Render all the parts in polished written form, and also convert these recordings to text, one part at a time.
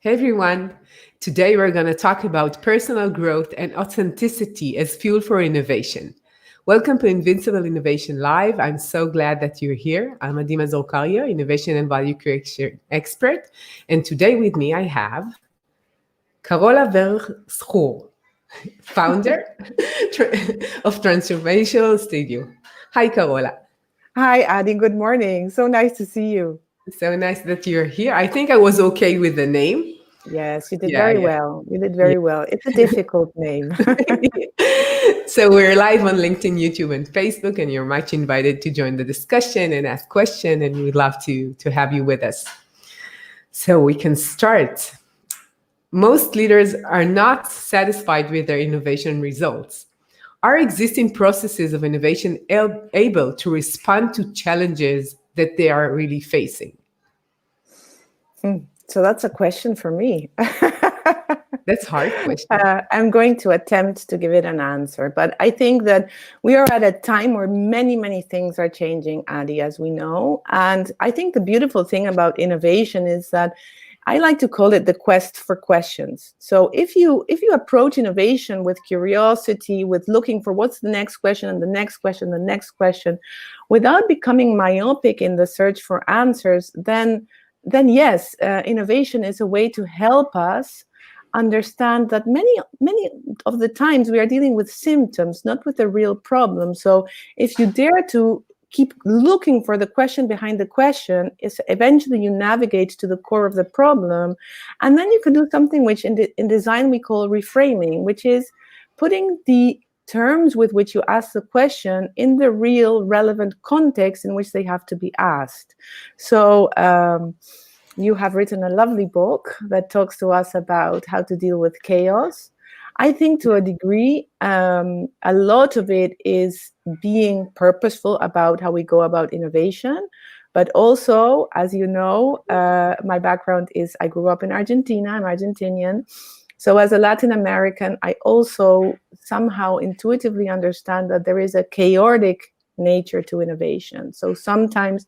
Hey everyone. Today we're going to talk about personal growth and authenticity as fuel for innovation. Welcome to Invincible Innovation Live. I'm so glad that you're here. I'm Mazor, Kario, innovation and value creation expert. And today with me I have Carola Verschoor, founder of Transformational Studio. Hi, Carola. Hi, Adi. Good morning. So nice to see you. So nice that you're here. I think I was okay with the name. Yes, you did Yeah, very yeah. well. You did very well. It's a difficult name. So we're live on LinkedIn, YouTube, and Facebook, and you're much invited to join the discussion and ask questions, and we'd love to have you with us. So we can start. Most leaders are not satisfied with their innovation results. Are existing processes of innovation able to respond to challenges that they are really facing? So that's a question for me. That's a hard question. I'm going to attempt to give it an answer, but I think that we are at a time where many, many things are changing, Adi, as we know. And I think the beautiful thing about innovation is that I like to call it the quest for questions. So if you approach innovation with curiosity, with looking for what's the next question and the next question, the next question, without becoming myopic in the search for answers, then yes, innovation is a way to help us understand that many of the times we are dealing with symptoms, not with a real problem. So if you dare to keep looking for the question behind the question, is eventually you navigate to the core of the problem. And then you can do something which in design we call reframing, which is putting the terms with which you ask the question in the real relevant context in which they have to be asked. So you have written a lovely book that talks to us about how to deal with chaos. I think to a degree, a lot of it is being purposeful about how we go about innovation. But also, as you know, my background is I grew up in Argentina. I'm Argentinian. So as a Latin American, I also somehow intuitively understand that there is a chaotic nature to innovation. So sometimes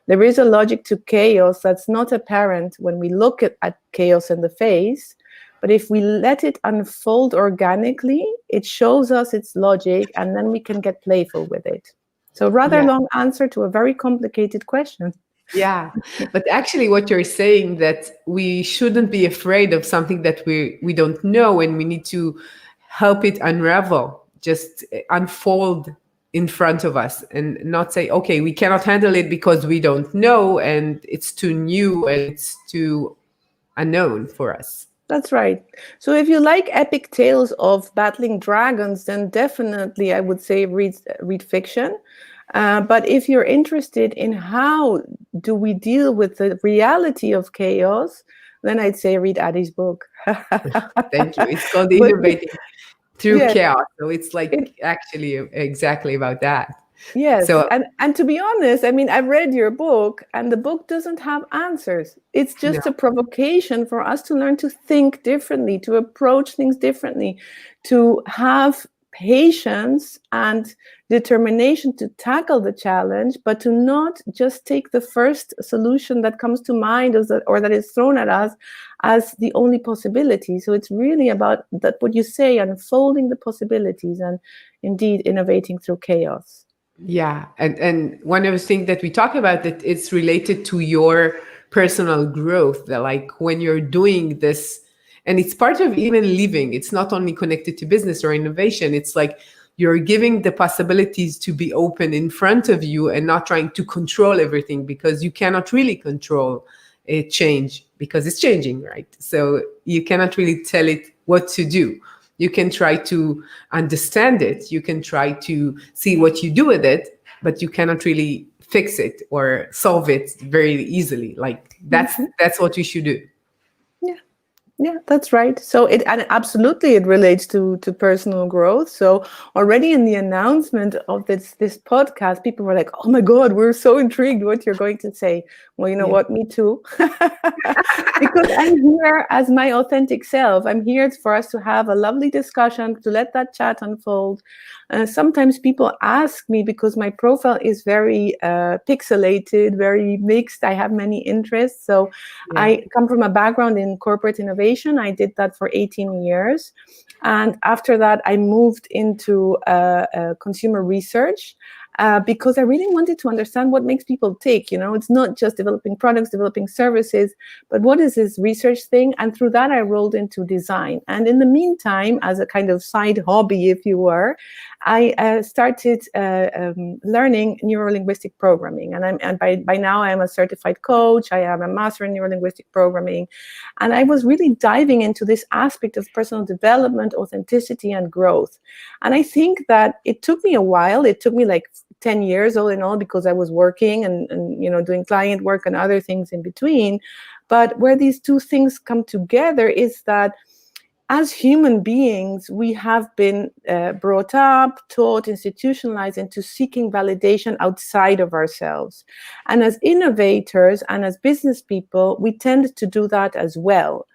there is a logic to chaos that's not apparent when we look at chaos in the face. But if we let it unfold organically, it shows us its logic, and then we can get playful with it. So rather long answer to a very complicated question. Yeah, but actually what you're saying that we shouldn't be afraid of something that we don't know, and we need to help it unravel, just unfold in front of us, and not say, okay, we cannot handle it because we don't know and it's too new and it's too unknown for us. That's right. So if you like epic tales of battling dragons, then definitely I would say read fiction. But if you're interested in how do we deal with the reality of chaos, then I'd say read Adi's book. Thank you. It's called Innovating Through Chaos. So it's like actually exactly about that. Yes. So, and to be honest, I mean, I've read your book and the book doesn't have answers. It's just a provocation for us to learn to think differently, to approach things differently, to have patience and determination to tackle the challenge, but to not just take the first solution that comes to mind or that is thrown at us as the only possibility. So it's really about that, what you say, unfolding the possibilities and indeed innovating through chaos. Yeah. And one of the things that we talk about, that it's related to your personal growth, that like when you're doing this, and it's part of even living, it's not only connected to business or innovation. It's like you're giving the possibilities to be open in front of you and not trying to control everything, because you cannot really control a change because it's changing, right? So you cannot really tell it what to do. You can try to understand it. You can try to see what you do with it, but you cannot really fix it or solve it very easily. Like that's what you should do. Yeah, that's right. So it absolutely relates to personal growth. So already in the announcement of this podcast, people were like, "Oh my God, we're so intrigued what you're going to say." Well, you know what? Me too. Because I'm here as my authentic self. I'm here for us to have a lovely discussion, to let that chat unfold. Sometimes people ask me, because my profile is very pixelated, very mixed. I have many interests. So Yeah. I come from a background in corporate innovation. I did that for 18 years. And after that, I moved into consumer research. Because I really wanted to understand what makes people tick. It's not just developing products, developing services, but what is this research thing? And through that, I rolled into design. And in the meantime, as a kind of side hobby, if you were, I started learning neuro-linguistic programming. And by now, I am a certified coach. I am a master in neuro-linguistic programming. And I was really diving into this aspect of personal development, authenticity, and growth. And I think that it took me a while. It took me like 10 years all in all, because I was working and doing client work and other things in between. But where these two things come together is that as human beings, we have been brought up, taught, institutionalized into seeking validation outside of ourselves. And as innovators and as business people, we tend to do that as well.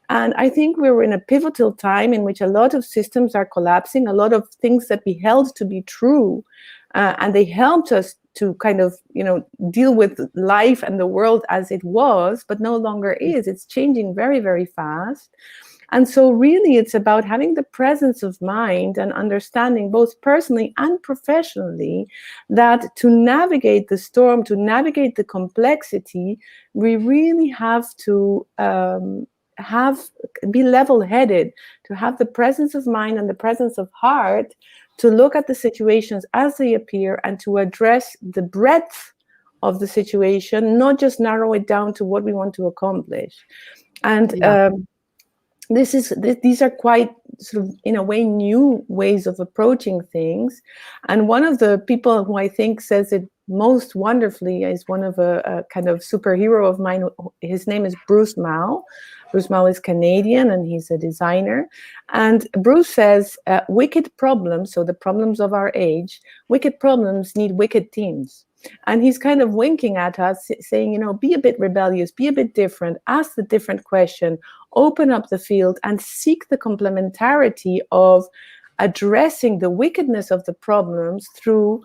And I think we were in a pivotal time in which a lot of systems are collapsing, a lot of things that we held to be true, and they helped us to kind of, deal with life and the world as it was, but no longer is. It's changing very, very fast. And so really it's about having the presence of mind and understanding both personally and professionally that to navigate the storm, to navigate the complexity, we really have to be level-headed, to have the presence of mind and the presence of heart to look at the situations as they appear and to address the breadth of the situation, not just narrow it down to what we want to accomplish. And these are quite sort of, in a way, new ways of approaching things. And one of the people who I think says it most wonderfully is one of a kind of superhero of mine. His name is Bruce Mao. Bruce Mao is Canadian and he's a designer. And Bruce says, wicked problems, so the problems of our age, wicked problems need wicked teams. And he's kind of winking at us, saying, be a bit rebellious, be a bit different, ask the different question, open up the field and seek the complementarity of addressing the wickedness of the problems through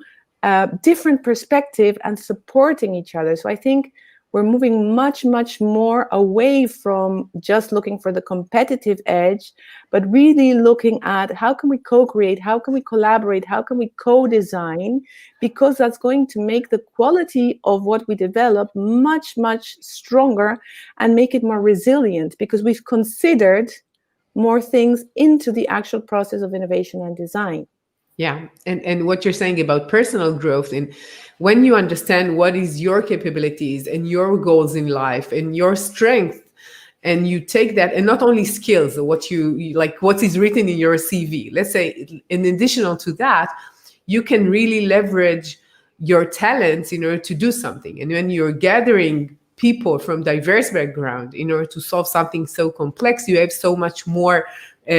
different perspective and supporting each other. So I think we're moving much, much more away from just looking for the competitive edge, but really looking at how can we co-create, how can we collaborate, how can we co-design, because that's going to make the quality of what we develop much, much stronger and make it more resilient, because we've considered more things into the actual process of innovation and design. Yeah. And what you're saying about personal growth, and when you understand what is your capabilities and your goals in life and your strength, and you take that, and not only skills, what you like, what is written in your CV, let's say, in additional to that, you can really leverage your talents in order to do something. And when you're gathering people from diverse background in order to solve something so complex, you have so much more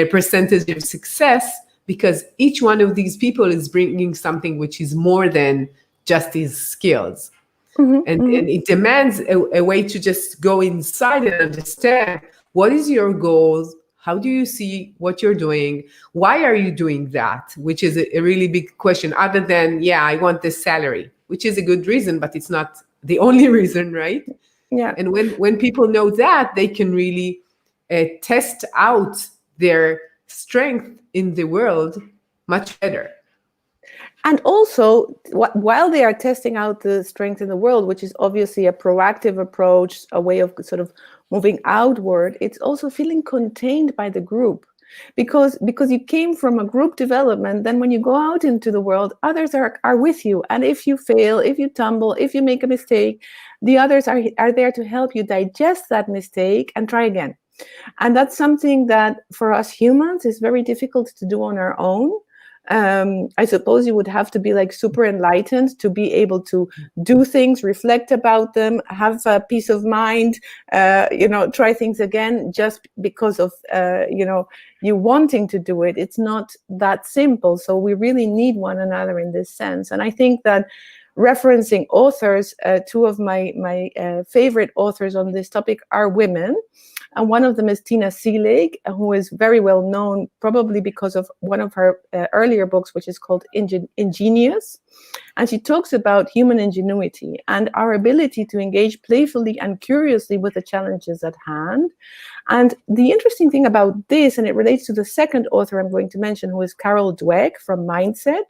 percentage of success, because each one of these people is bringing something which is more than just his skills. And it demands a way to just go inside and understand what is your goals, how do you see what you're doing, why are you doing that, which is a really big question, other than, I want this salary, which is a good reason, but it's not the only reason, right? Yeah. And when people know that, they can really test out their strength in the world much better. And also, while they are testing out the strength in the world, which is obviously a proactive approach, a way of sort of moving outward, it's also feeling contained by the group. Because you came from a group development, then when you go out into the world, others are with you. And if you fail, if you tumble, if you make a mistake, the others are there to help you digest that mistake and try again. And that's something that for us humans is very difficult to do on our own. I suppose you would have to be like super enlightened to be able to do things, reflect about them, have a peace of mind, try things again just because of, you wanting to do it. It's not that simple. So we really need one another in this sense. And I think that referencing authors. Two of my favorite authors on this topic are women. And one of them is Tina Seelig, who is very well known, probably because of one of her earlier books, which is called Ingenious. And she talks about human ingenuity and our ability to engage playfully and curiously with the challenges at hand. And the interesting thing about this, and it relates to the second author I'm going to mention, who is Carol Dweck from Mindset,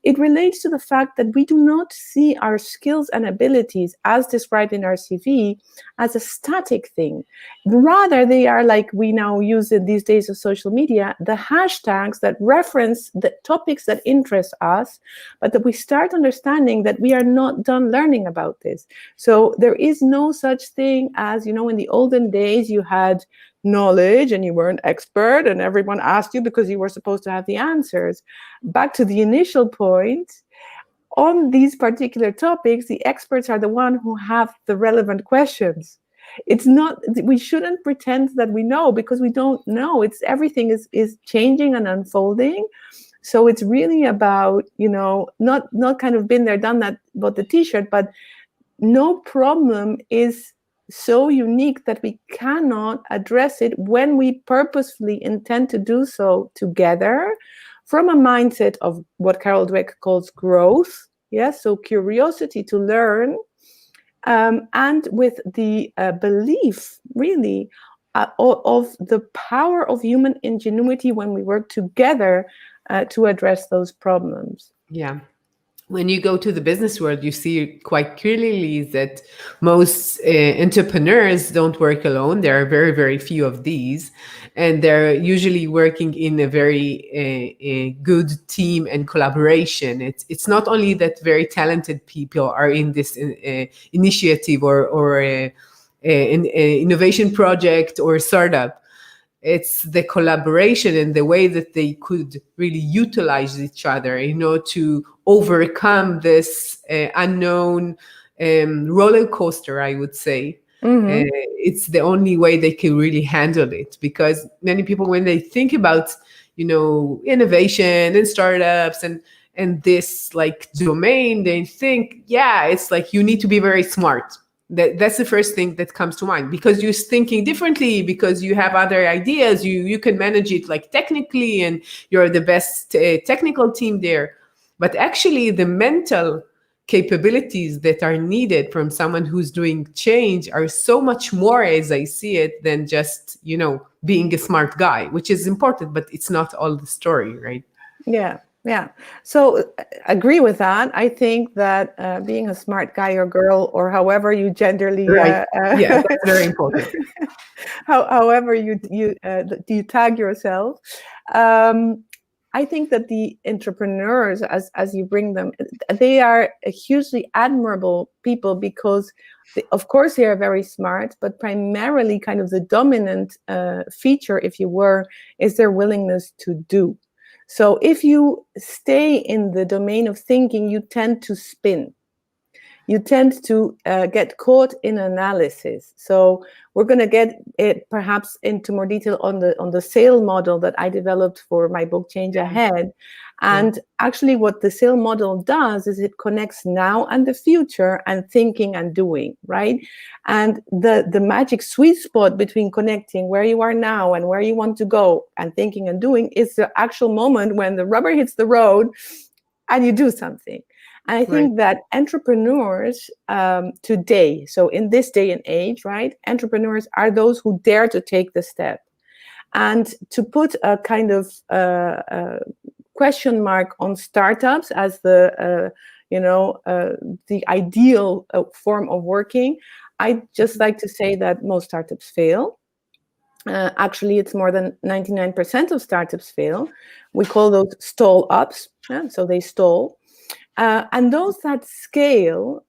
it relates to the fact that we do not see our skills and abilities as described in our CV as a static thing. Rather, they are, like we now use in these days of social media, the hashtags that reference the topics that interest us, but that we start understanding that we are not done learning about this. So there is no such thing as, in the olden days, you had knowledge and you were an expert and everyone asked you because you were supposed to have the answers. Back to the initial point, on these particular topics, the experts are the one who have the relevant questions. It's not, we shouldn't pretend that we know, because we don't know. It's everything is changing and unfolding. So it's really about, not kind of been there, done that, bought the t-shirt, but no problem is so unique that we cannot address it when we purposefully intend to do so together from a mindset of what Carol Dweck calls growth. Yes, so curiosity to learn, and with the belief, really, of the power of human ingenuity when we work together to address those problems. Yeah. When you go to the business world, you see quite clearly that most entrepreneurs don't work alone. There are very, very few of these. And they're usually working in a very a good team and collaboration. It's not only that very talented people are in this initiative or an innovation project or startup. It's the collaboration and the way that they could really utilize each other, to overcome this unknown roller coaster, I would say. Mm-hmm. It's the only way they can really handle it, because many people, when they think about, innovation and startups and this like domain, they think, yeah, it's like you need to be very smart. That's the first thing that comes to mind, because you're thinking differently, because you have other ideas, you can manage it like technically, and you're the best technical team there. But actually the mental capabilities that are needed from someone who's doing change are so much more, as I see it, than just being a smart guy, which is important, but it's not all the story, right? Yeah. So agree with that. I think that being a smart guy or girl, or however you genderly, right. Yeah, that's very important. however you tag yourself, I think that the entrepreneurs, as you bring them, they are a hugely admirable people, because of course they are very smart, but primarily kind of the dominant feature, if you were, is their willingness to do. So if you stay in the domain of thinking, you tend to spin. You tend to get caught in analysis. So we're going to get it perhaps into more detail on the sale model that I developed for my book Change Ahead. And actually what the sale model does is it connects now and the future, and thinking and doing, right? And the magic sweet spot between connecting where you are now and where you want to go, and thinking and doing, is the actual moment when the rubber hits the road and you do something. And I think that entrepreneurs today, so in this day and age, right, entrepreneurs are those who dare to take the step. And to put a kind of question mark on startups as the ideal form of working, I'd just like to say that most startups fail. Actually, it's more than 99% of startups fail. We call those stall ups. So they stall. And those that scale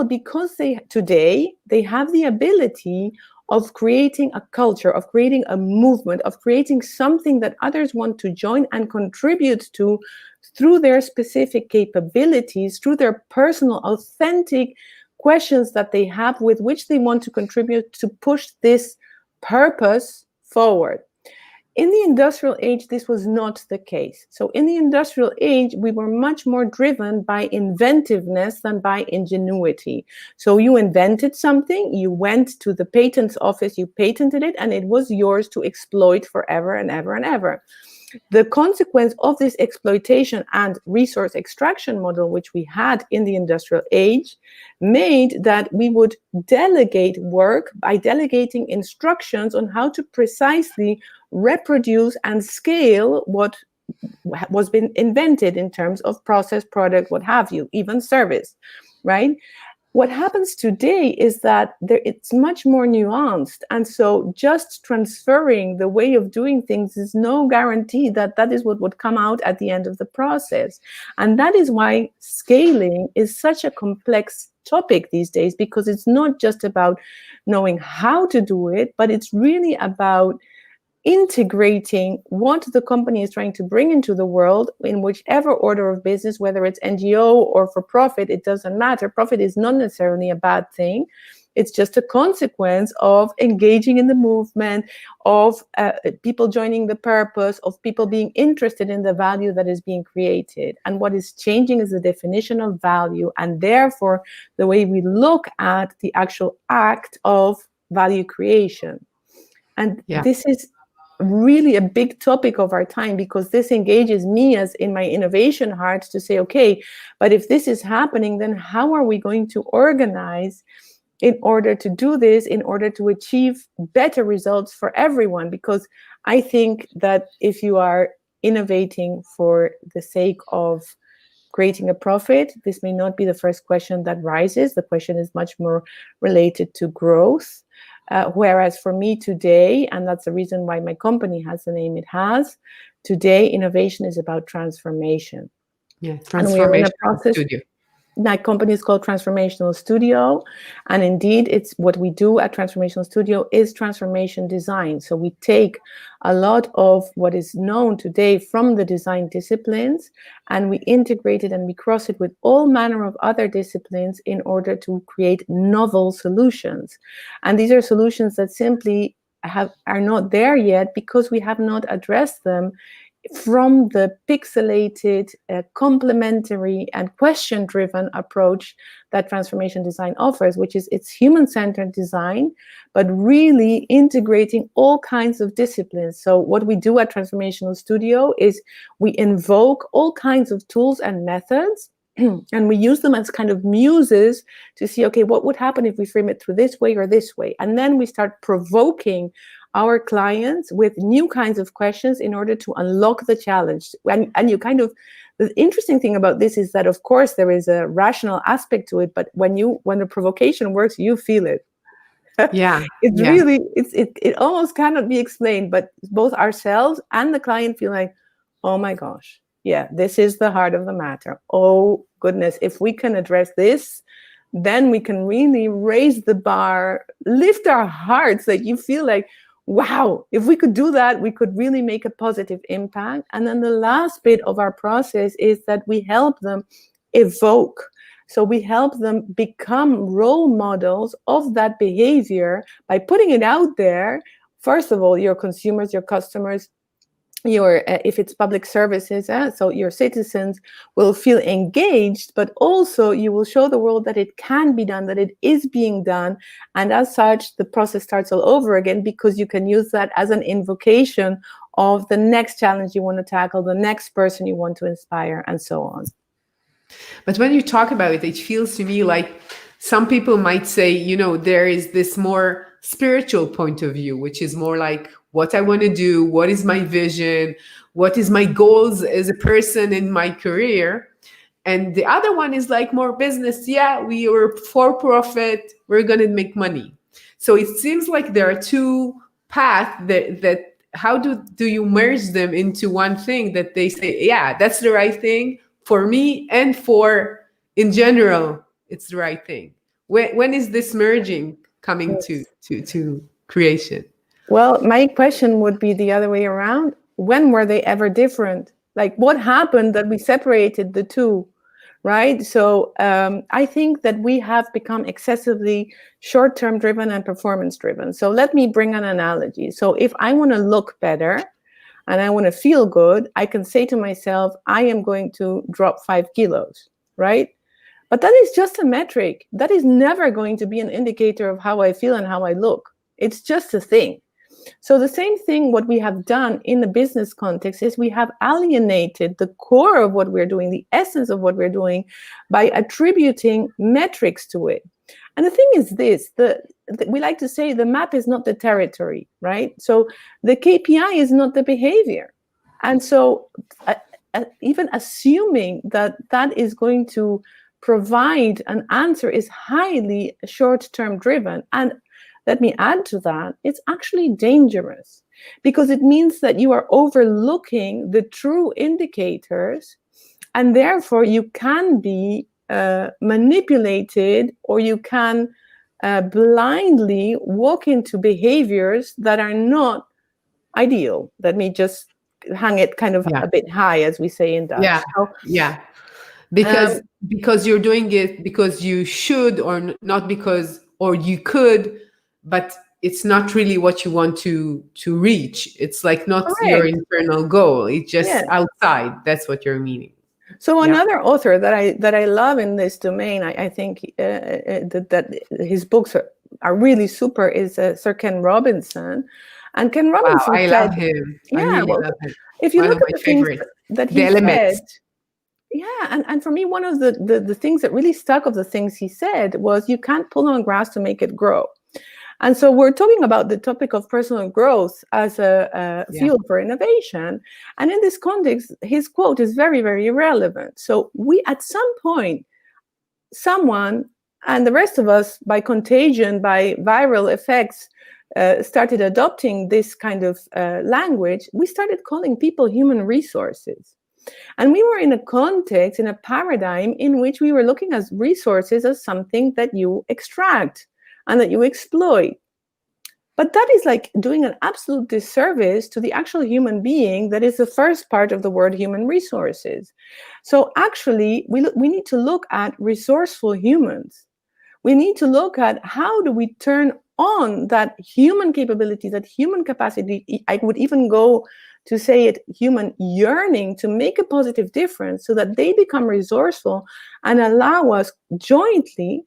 because today they have the ability of creating a culture, of creating a movement, of creating something that others want to join and contribute to through their specific capabilities, through their personal, authentic questions that they have with which they want to contribute to push this purpose forward. In the industrial age, this was not the case. So in the industrial age, we were much more driven by inventiveness than by ingenuity. So you invented something, you went to the patents office, you patented it, and it was yours to exploit forever and ever and ever. The consequence of this exploitation and resource extraction model, which we had in the industrial age, made that we would delegate work by delegating instructions on how to precisely reproduce and scale what was been invented in terms of process, product, what have you, even service, right? What happens today is that it's much more nuanced. And so just transferring the way of doing things is no guarantee that that is what would come out at the end of the process. And that is why scaling is such a complex topic these days, because it's not just about knowing how to do it, but it's really about integrating what the company is trying to bring into the world in whichever order of business, whether it's NGO or for profit, it doesn't matter. Profit is not necessarily a bad thing. It's just a consequence of engaging in the movement, of people joining the purpose, of people being interested in the value that is being created. And what is changing is the definition of value, and therefore the way we look at the actual act of value creation. And this is really a big topic of our time, because this engages me as in my innovation heart to say, okay, but if this is happening, then how are we going to organize in order to do this, in order to achieve better results for everyone? Because I think that if you are innovating for the sake of creating a profit, this may not be the first question that rises. The question is much more related to growth. Whereas for me today, and that's the reason why my company has the name it has, today innovation is about transformation. Yeah, and we are in a process. Studio. My company is called Transformational Studio, and indeed, it's what we do at Transformational Studio is transformation design. So we take a lot of what is known today from the design disciplines, and we integrate it and we cross it with all manner of other disciplines in order to create novel solutions. And these are solutions that simply are not there yet because we have not addressed them from the pixelated, complementary and question-driven approach that transformation design offers, which is it's human-centered design, but really integrating all kinds of disciplines. So what we do at Transformational Studio is we invoke all kinds of tools and methods, and we use them as kind of muses to see, okay, what would happen if we frame it through this way or this way? And then we start provoking our clients with new kinds of questions in order to unlock the challenge. And you kind of, the interesting thing about this is that, of course, there is a rational aspect to it, but when the provocation works, you feel it. Yeah. It's really, it almost cannot be explained, but both ourselves and the client feel like, oh my gosh, yeah, this is the heart of the matter. Oh goodness, if we can address this, then we can really raise the bar, lift our hearts, that you feel like, wow, if we could do that, we could really make a positive impact. And then the last bit of our process is that we help them evoke. So we help them become role models of that behavior by putting it out there. First of all, your consumers, your customers, your if it's public services, so your citizens will feel engaged, but also you will show the world that it can be done, that it is being done, and as such the process starts all over again, because you can use that as an invocation of the next challenge you want to tackle, the next person you want to inspire, and so on. But when you talk about it, it feels to me like some people might say, there is this more spiritual point of view, which is more like what I want to do, what is my vision, what is my goals as a person in my career. And the other one is like more business. Yeah, we are for profit, we're going to make money. So it seems like there are two paths that how do you merge them into one thing that they say, yeah, that's the right thing for me and for, in general, it's the right thing. When is this merging coming to creation? Well, my question would be the other way around. When were they ever different? Like, what happened that we separated the two, right? So I think that we have become excessively short-term driven and performance driven. So let me bring an analogy. So if I want to look better, and I want to feel good, I can say to myself, I am going to drop 5 kilos, right? But that is just a metric. That is never going to be an indicator of how I feel and how I look. It's just a thing. So the same thing, what we have done in the business context is we have alienated the core of what we're doing, the essence of what we're doing, by attributing metrics to it. And the thing is this, we like to say the map is not the territory, right? So the KPI is not the behavior. And so even assuming that that is going to provide an answer is highly short-term driven. And let me add to that, it's actually dangerous because it means that you are overlooking the true indicators, and therefore you can be manipulated, or you can blindly walk into behaviors that are not ideal. Let me just hang it kind of a bit high, as we say in Dutch. Yeah, so, yeah. Because you're doing it because you should, or not because, or you could, but it's not really what you want to reach. It's like not your internal goal. It's just outside. That's what you're meaning. So another author that I love in this domain, I think that his books are really super, is Sir Ken Robinson. And Ken Robinson I love him. I really love him. If you look at the things that he said, and for me, one of the things that really stuck of the things he said was, you can't pull on grass to make it grow. And so we're talking about the topic of personal growth as a field for innovation. And in this context, his quote is very, very relevant. So we, at some point, someone, and the rest of us, by contagion, by viral effects, started adopting this kind of language. We started calling people human resources. And we were in a context, in a paradigm in which we were looking at resources as something that you extract and that you exploit. But that is like doing an absolute disservice to the actual human being that is the first part of the word human resources. So actually, we need to look at resourceful humans. We need to look at how do we turn on that human capability, that human capacity. I would even go to say it, human yearning to make a positive difference, so that they become resourceful and allow us jointly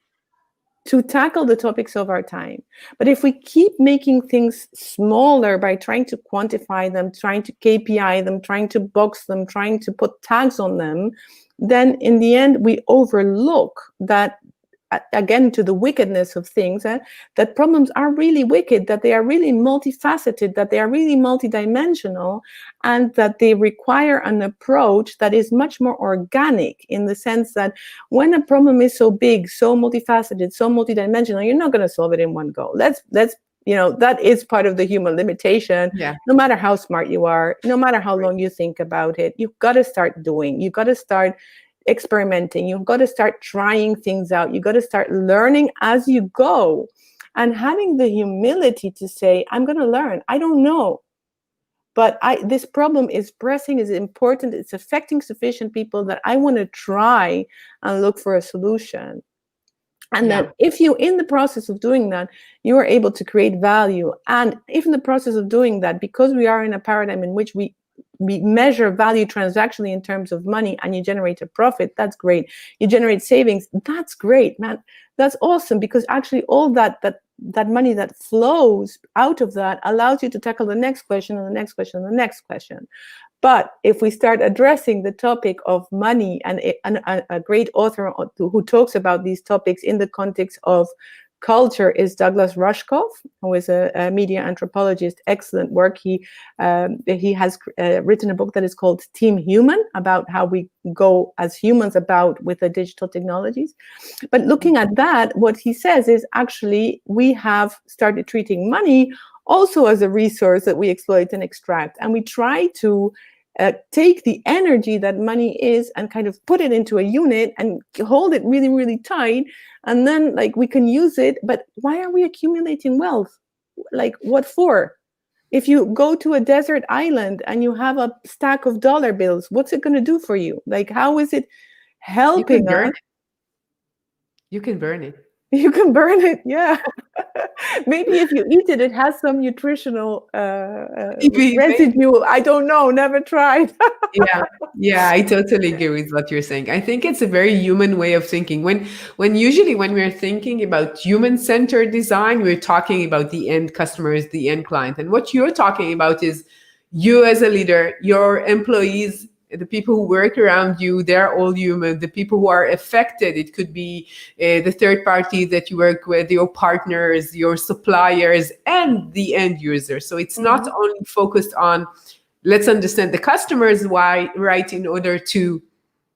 to tackle the topics of our time. But if we keep making things smaller by trying to quantify them, trying to KPI them, trying to box them, trying to put tags on them, then in the end, we overlook that, again, to the wickedness of things, that problems are really wicked, that they are really multifaceted, that they are really multidimensional, and that they require an approach that is much more organic, in the sense that when a problem is so big, so multifaceted, so multidimensional, you're not going to solve it in one go. Let's that is part of the human limitation. No matter how smart you are, no matter how long you think about it, you've got to start doing. You've got to start experimenting. You've got to start trying things out. You've got to start learning as you go, and having the humility to say, I'm going to learn. I don't know, but this problem is pressing, is important. It's affecting sufficient people that I want to try and look for a solution. And that if you, in the process of doing that, you are able to create value. And if in the process of doing that, because we are in a paradigm in which we measure value transactionally in terms of money, and you generate a profit, that's great. You generate savings, that's great, man. That's awesome, because actually all that money that flows out of that allows you to tackle the next question and the next question and the next question. But if we start addressing the topic of money, and a great author who talks about these topics in the context of culture is Douglas Rushkoff, who is a media anthropologist. Excellent work. He has written a book that is called Team Human, about how we go as humans about with the digital technologies. But looking at that, what he says is, actually we have started treating money also as a resource that we exploit and extract, and we try to take the energy that money is and kind of put it into a unit and hold it really, really tight. And then we can use it. But why are we accumulating wealth? What for? If you go to a desert island and you have a stack of dollar bills, what's it going to do for you? How is it helping us? You can burn it. You can burn it, yeah. Maybe if you eat it, it has some nutritional Maybe, residue. I don't know, never tried. yeah, yeah, I totally agree with what you're saying. I think it's a very human way of thinking. When usually when we're thinking about human-centered design, we're talking about the end customers, the end client. And what you're talking about is you as a leader, your employees, the people who work around you, they're all human. The people who are affected, it could be the third party that you work with, your partners, your suppliers, and the end user. So it's not Mhm. only focused on let's understand the customers why right in order to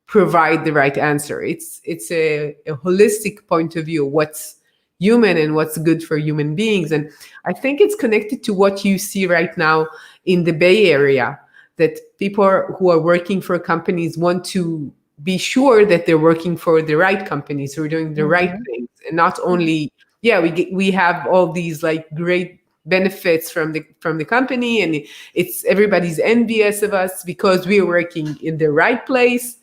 provide the right answer. It's a holistic point of view, what's human and what's good for human beings. And I think it's connected to what you see right now in the Bay Area, that people who are working for companies want to be sure that they're working for the right companies who are doing the right Mhm. things, and not only, yeah, we have all these like great benefits from the company, and it's everybody's envious of us because we're working in the right place,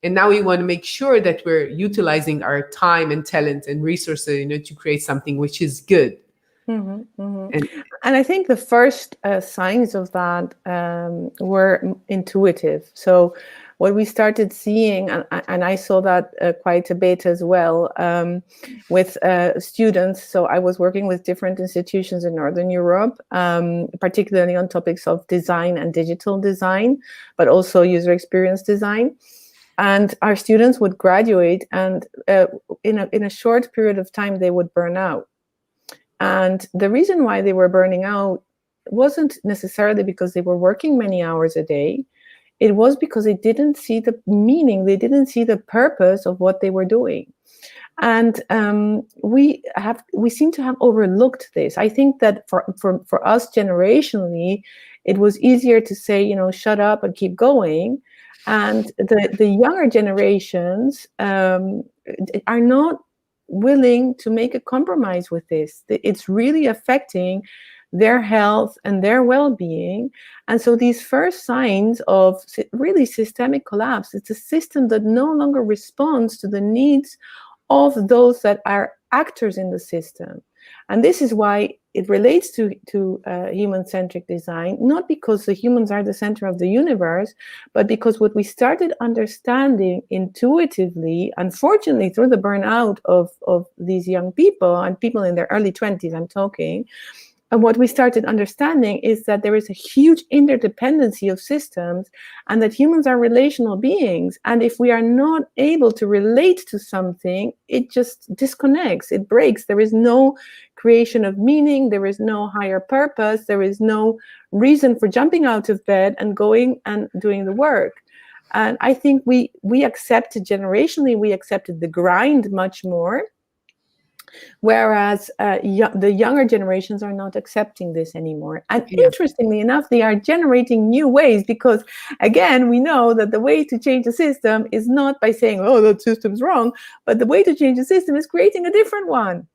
and now we want to make sure that we're utilizing our time and talent and resources, to create something which is good. Mhm, mhm. And And I think the first signs of that were intuitive. So what we started seeing, and I saw that quite a bit as well with students. So I was working with different institutions in Northern Europe, particularly on topics of design and digital design, but also user experience design. And our students would graduate, and in a short period of time, they would burn out. And the reason why they were burning out wasn't necessarily because they were working many hours a day. It was because they didn't see the meaning, they didn't see the purpose of what they were doing. And we seem to have overlooked this. I think that for us generationally, it was easier to say, shut up and keep going. And the younger generations are not willing to make a compromise with this. It's really affecting their health and their well-being. And so these first signs of really systemic collapse, it's a system that no longer responds to the needs of those that are actors in the system. And this is why it relates to human-centric design, not because the humans are the center of the universe, but because what we started understanding intuitively, unfortunately, through the burnout of these young people and people in their early 20s, I'm talking, and what we started understanding is that there is a huge interdependency of systems and that humans are relational beings. And if we are not able to relate to something, it just disconnects, it breaks. There is no creation of meaning, there is no higher purpose, there is no reason for jumping out of bed and going and doing the work. And I think we accepted generationally, we accepted the grind much more. Whereas the younger generations are not accepting this anymore. And yeah, interestingly enough, they are generating new ways because, again, we know that the way to change a system is not by saying, oh, that system's wrong, but the way to change a system is creating a different one.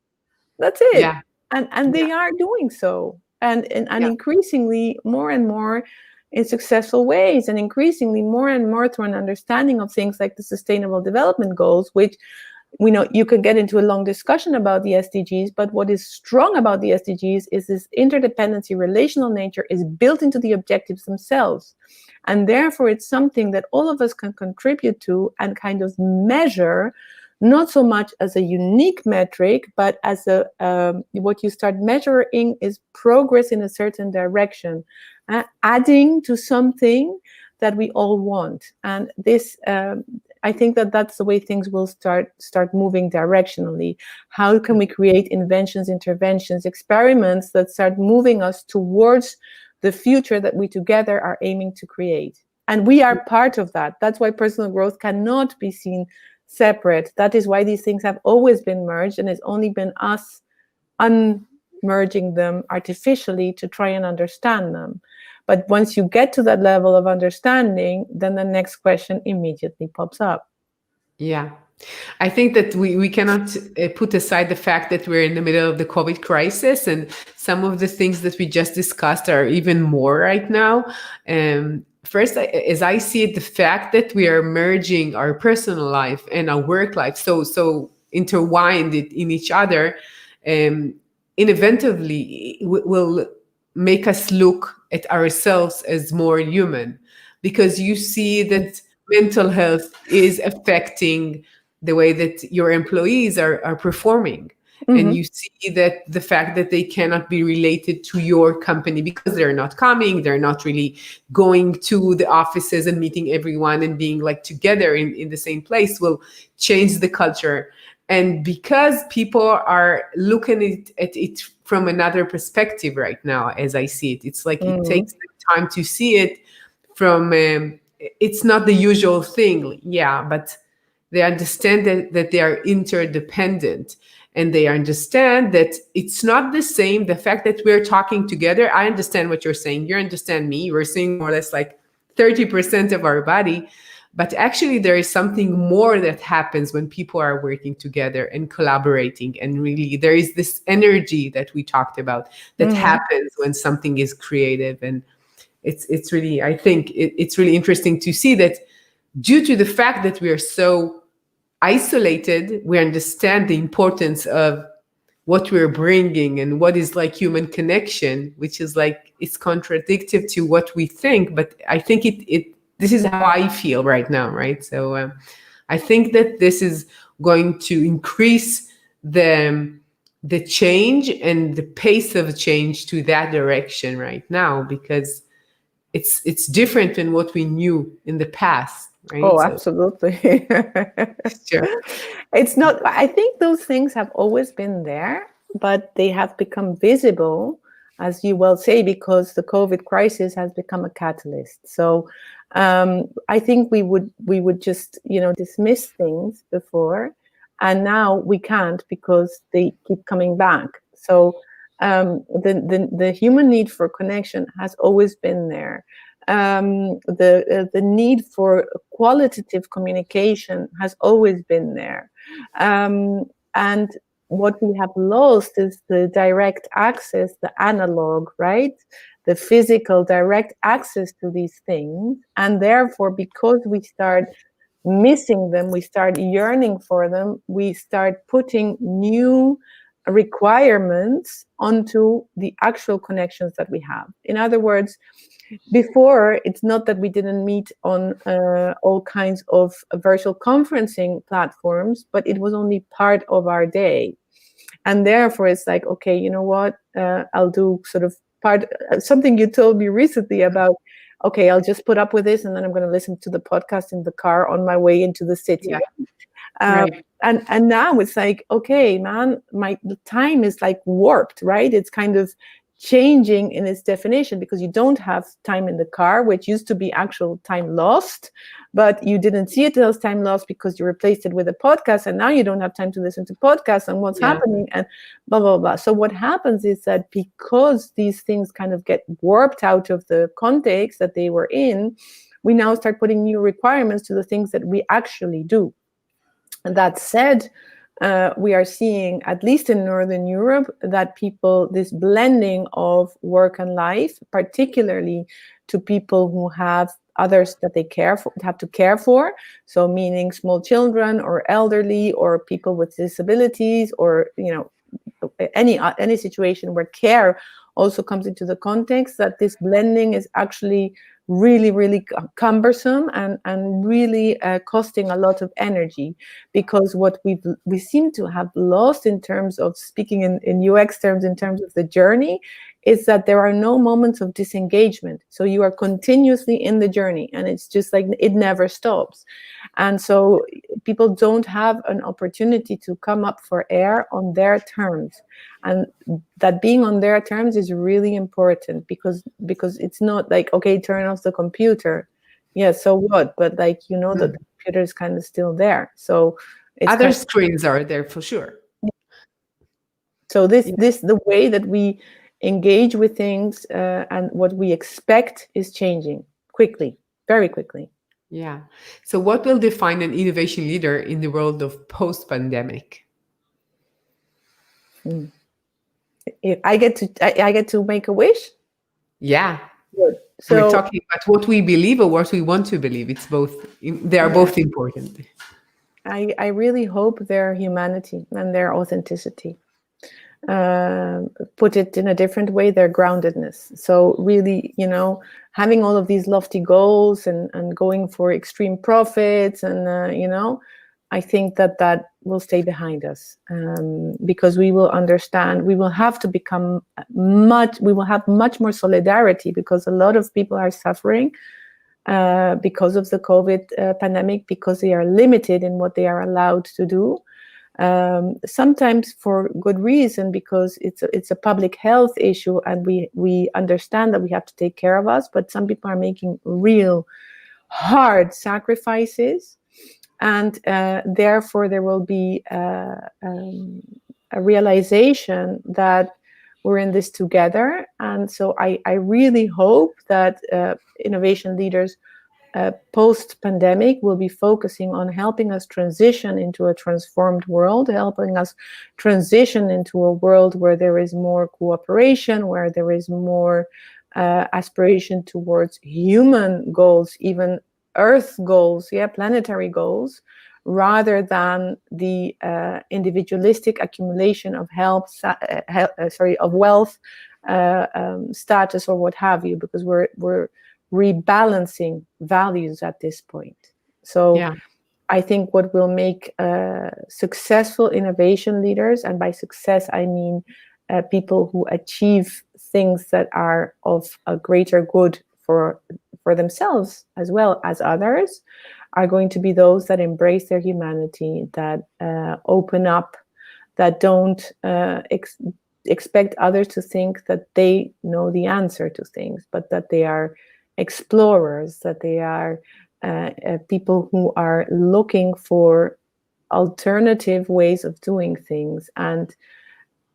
That's it. yeah, And yeah, they are doing so. And yeah, increasingly more and more in successful ways, and increasingly more and more through an understanding of things like the Sustainable Development Goals, which we know you can get into a long discussion about the SDGs, but what is strong about the SDGs is this interdependency, relational nature is built into the objectives themselves. And therefore, it's something that all of us can contribute to and kind of measure, not so much as a unique metric, but as what you start measuring is progress in a certain direction, adding to something that we all want. And this I think that that's the way things will start moving directionally. How can we create inventions, interventions, experiments that start moving us towards the future that we together are aiming to create? And we are part of that. That's why personal growth cannot be seen separate. That is why these things have always been merged, and it's only been us unmerging them artificially to try and understand them. But once you get to that level of understanding, then the next question immediately pops up. yeah. I think that we cannot put aside the fact that we're in the middle of the COVID crisis, and some of the things that we just discussed are even more right now. First, as I see it, the fact that we are merging our personal life and our work life. So intertwined in each other, um, inevitably will make us look at ourselves as more human, because you see that mental health is affecting the way that your employees are performing. And Mm-hmm. you see that the fact that they cannot be related to your company because they're not coming, they're not really going to the offices and meeting everyone and being like together in the same place, will change the culture. And because people are looking at it from another perspective right now, as I see it, it's like it Mm-hmm. takes them time to see it from, it's not the usual thing. Yeah, but they understand that they are interdependent, and they understand that it's not the same. The fact that we're talking together, I understand what you're saying. You understand me. We're seeing more or less like 30% of our body. But actually, there is something more that happens when people are working together and collaborating. And really, there is this energy that we talked about that Mm-hmm. happens when something is creative. And it's really, I think it's really interesting to see that due to the fact that we are so isolated, we understand the importance of what we're bringing and what is like human connection, which is like it's contradictory to what we think. But I think it this is how I feel right now, right? So I think that this is going to increase the change and the pace of change to that direction right now, because it's different than what we knew in the past, right? Oh, So absolutely. sure. It's not, I think those things have always been there, but they have become visible, as you well say, because the COVID crisis has become a catalyst. So I think we would just, dismiss things before, and now we can't because they keep coming back. So the human need for connection has always been there. The need for qualitative communication has always been there, and what we have lost is the direct access, the analog, right? The physical direct access to these things, and therefore, because we start missing them, we start yearning for them, we start putting new requirements onto the actual connections that we have. In other words, before, it's not that we didn't meet on all kinds of virtual conferencing platforms, but it was only part of our day. And therefore, it's like, okay, you know what? I'll do sort of something you told me recently about, okay, I'll just put up with this, and then I'm going to listen to the podcast in the car on my way into the city. Yeah. Um, Right. and now it's like, okay, man, the time is like warped, right? It's kind of changing in its definition, because you don't have time in the car, which used to be actual time lost, but you didn't see it as time lost because you replaced it with a podcast, and now you don't have time to listen to podcasts and what's Yeah. happening and blah blah blah. So what happens is that because these things kind of get warped out of the context that they were in, we now start putting new requirements to the things that we actually do. And that said, we are seeing, at least in Northern Europe, that this blending of work and life, particularly to people who have others that they have to care for, so meaning small children or elderly or people with disabilities, or any situation where care also comes into the context, that this blending is actually really, really cumbersome and really costing a lot of energy, because what we seem to have lost, in terms of speaking in UX terms, in terms of the journey, is that there are no moments of disengagement. So you are continuously in the journey, and it's just like it never stops. And so people don't have an opportunity to come up for air on their terms. And that being on their terms is really important, because it's not like, okay, turn off the computer. Yeah, so what? But like, that the computer is kind of still there. So it's Other screens are there for sure. so the way that we engage with things and what we expect is changing quickly, very quickly. Yeah. So what will define an innovation leader in the world of post-pandemic? If I get to make a wish. Yeah. Good. We're So talking about what we believe or what we want to believe. It's both. They are both important. I really hope their humanity and their authenticity. Put it in a different way, their groundedness. So really, having all of these lofty goals and going for extreme profits and, I think that will stay behind us, because we will understand, we will have to become we will have much more solidarity, because a lot of people are suffering because of the COVID pandemic, because they are limited in what they are allowed to do. Sometimes for good reason, because it's a public health issue, and we understand that we have to take care of us, but some people are making real hard sacrifices, and therefore there will be a realization that we're in this together. And so I really hope that innovation leaders post-pandemic will be focusing on helping us transition into a transformed world, helping us transition into a world where there is more cooperation, where there is more aspiration towards human goals, even Earth goals, planetary goals, rather than the individualistic accumulation of of wealth, status, or what have you, because we're rebalancing values at this point. So I think what will make successful innovation leaders, and by success I mean people who achieve things that are of a greater good for themselves as well as others, are going to be those that embrace their humanity, that open up, that don't expect others to think that they know the answer to things, but that they are explorers, that they are people who are looking for alternative ways of doing things. And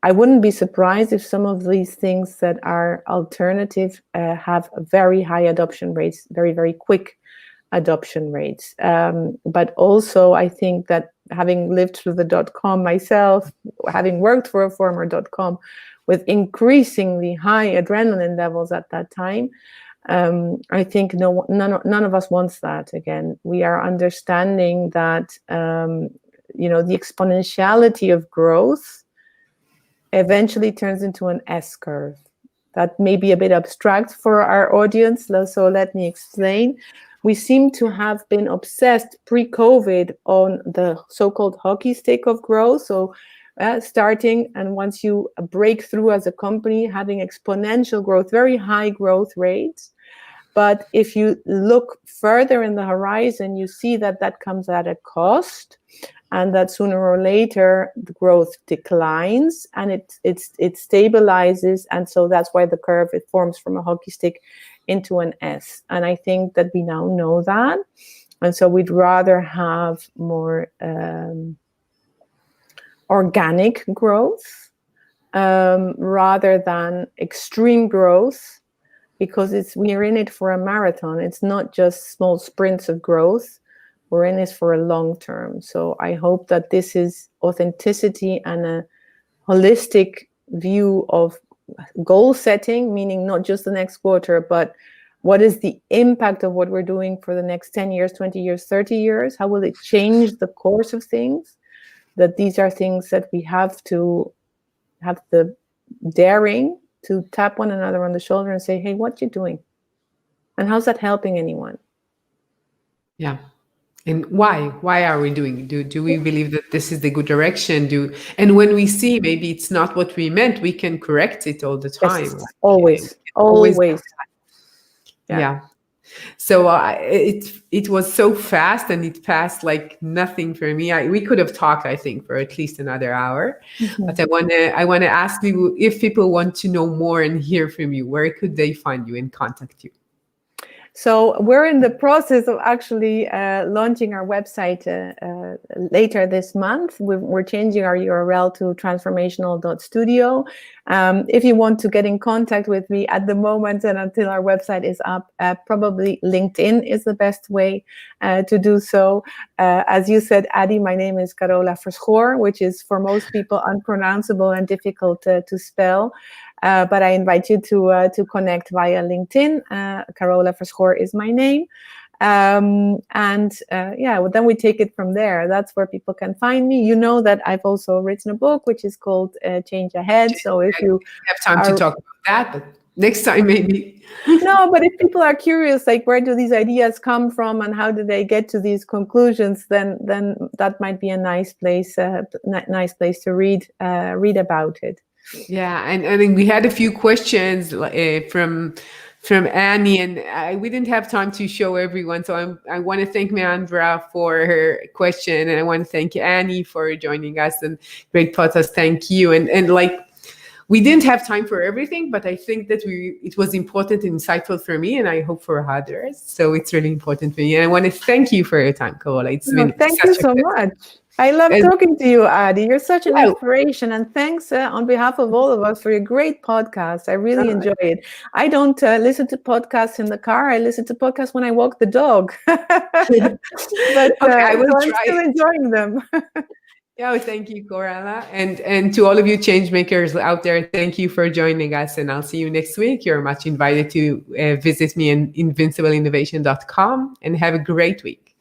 I wouldn't be surprised if some of these things that are alternative have very high adoption rates, very, very quick adoption rates. But also, I think that having lived through the .com myself, having worked for a former .com with increasingly high adrenaline levels at that time, I think none of us wants that again. We are understanding that the exponentiality of growth eventually turns into an S curve. That may be a bit abstract for our audience, so let me explain. We seem to have been obsessed pre-COVID on the so-called hockey stick of growth. So starting, and once you break through as a company, having exponential growth, very high growth rates. But if you look further in the horizon, you see that comes at a cost, and that sooner or later the growth declines and it stabilizes. And so that's why the curve, it forms from a hockey stick into an S. And I think that we now know that. And so we'd rather have more organic growth rather than extreme growth, because we're in it for a marathon. It's not just small sprints of growth. We're in this for a long term. So I hope that this is authenticity and a holistic view of goal setting, meaning not just the next quarter, but what is the impact of what we're doing for the next 10 years, 20 years, 30 years? How will it change the course of things? That these are things that we have to have the daring to tap one another on the shoulder and say, hey, what you doing? And how's that helping anyone? Yeah. And why are we doing? Do we believe that this is the good direction? And when we see maybe it's not what we meant, we can correct it all the time. Yes, always. Yeah. So it was so fast, and it passed like nothing for me. We could have talked, I think, for at least another hour. Mm-hmm. But I want to ask you, if people want to know more and hear from you, where could they find you and contact you? So we're in the process of actually launching our website later this month. We're changing our URL to transformational.studio. If you want to get in contact with me at the moment and until our website is up, probably LinkedIn is the best way to do so. As you said, Adi, my name is Carola Verschoor, which is for most people unpronounceable and difficult to spell. But I invite you to connect via LinkedIn. Carola Verschoor is my name. Yeah, well, then we take it from there. That's where people can find me. You know that I've also written a book which is called Change Ahead. So if I you have time to are talk about that, but next time maybe. no, but if people are curious, like where do these ideas come from and how do they get to these conclusions, then that might be a nice place to read about it. Yeah, and I think we had a few questions from Annie, and we didn't have time to show everyone. So I want to thank Meandra for her question, and I want to thank Annie for joining us. And great podcast, thank you. And like we didn't have time for everything, but I think that it was important and insightful for me, and I hope for others. So it's really important for me, and I want to thank you for your time, Carola. It's No, been thank you such a so pleasure. much. I love And talking to you, Adi. You're such an well, inspiration. And thanks on behalf of all of us for your great podcast. I really enjoy it. I don't listen to podcasts in the car. I listen to podcasts when I walk the dog. But okay, I will so I'm try still it. enjoying them. Yeah, well, thank you, Corella. And to all of you change makers out there, thank you for joining us. And I'll see you next week. You're much invited to visit me in invincibleinnovation.com and have a great week.